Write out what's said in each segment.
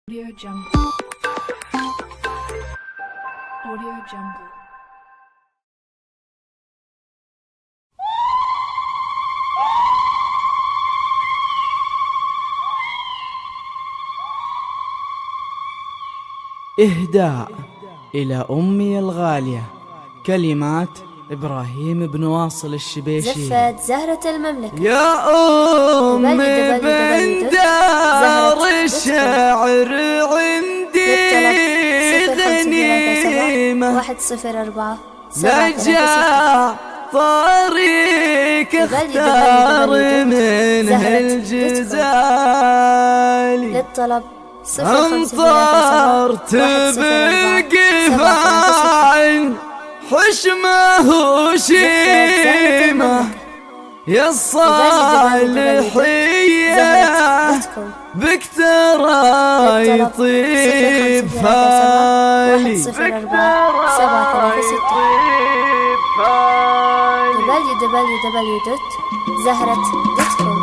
Audio Jungle. Audio Jungle. إهداء إلى أمي الغالية، كلمات إبراهيم بن واصل الشبيشي. زفت زهرة المملكة يا أمي بن دار الشعر عندي غنيمة 104 نجا طريق اختار منها الجزالي للطلب أمطار تبقي فاعل حشمه وشيمه يا الصالحية بك ترى يطيب فالي www.zahrat.com.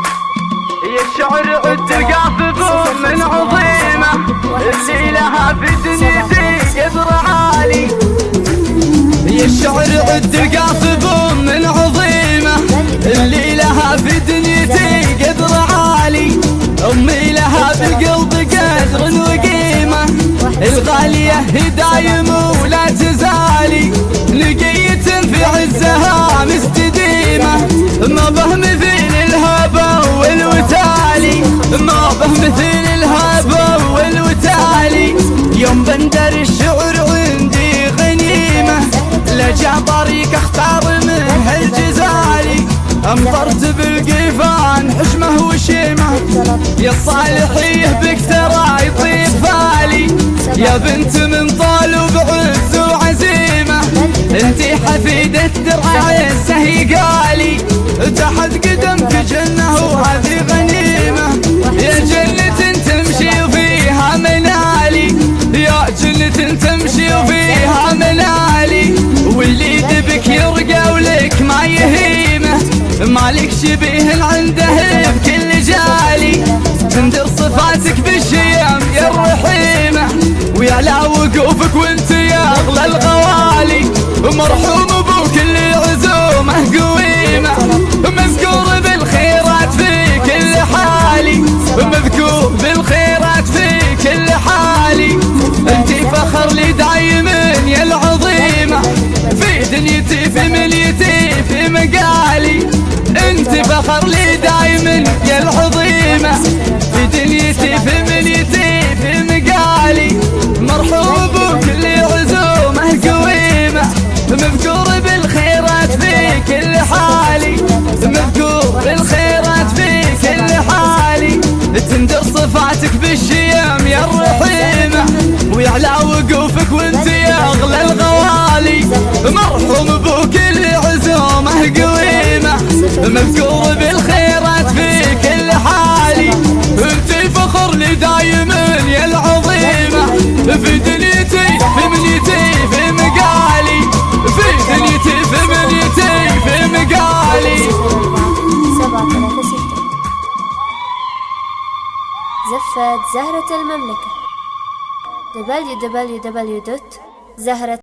يا الشعر عد قاطب من عظيمة اللي لها في دنيتي قدر عالي. يا الشعر عد قاطب من عظيمة اللي لها في دنيتي قدر عالي. أمي لها بالقلب قدر وقيمة الغالية هي دايم ولا تزالي. لقيت في عزها مستديمة ما به مثيل الهبة والوتالي، ما به مثيل الهبة والوتالي. يوم بندر الشعر عندي غنيمة لجا طريق اختار منها الجزالي. امطرت بالقيفان حشمه وشيمه يا الصالحيه بك ترى يطيب بالي. يا بنت من طال وبعز وعزيمه انتي حفيدة درع عزه يقالي. تحت قدمك جنه وهذه غنيمه يا جنة تمشي وفيها منالي، يا جنة تمشي وفيها منالي. واللي دبك يرقى ولك ما يهيمه مالك شبيه عنده بكل جالي. تندر صفاتك بالشيم يا الرحيمة ويا لا وقوفك وانت يا اغلى الغوالي. مرحوم بكل عزومه قويمة مذكور بالخيرات في كل حالي، مذكور بالخيرات في كل حالي. انتي فخر لي دايما يا العظيمة في دنيتي في مليتي في مقالي. انت فخر لي دايما يا العظيمة في دنيتي في مليتي في مقالي. مرحوب بكل عزومه قويمة مذكور بالخيرات في كل حالي، مذكور بالخيرات في كل حالي. تندر صفاتك بالشيم يا الرحيمة ويعلى وقوفك وانت يا اغلى الغوالي. مرحوم بكل عزومه قويمة مذكور بالخيرات في كل حالي. انتي فخر لي دايما يا العظيمة في دنيتي في منيتي في مقالي، في دنيتي في منيتي في مقالي. 736 زفت زهرة المملكة www.zahrat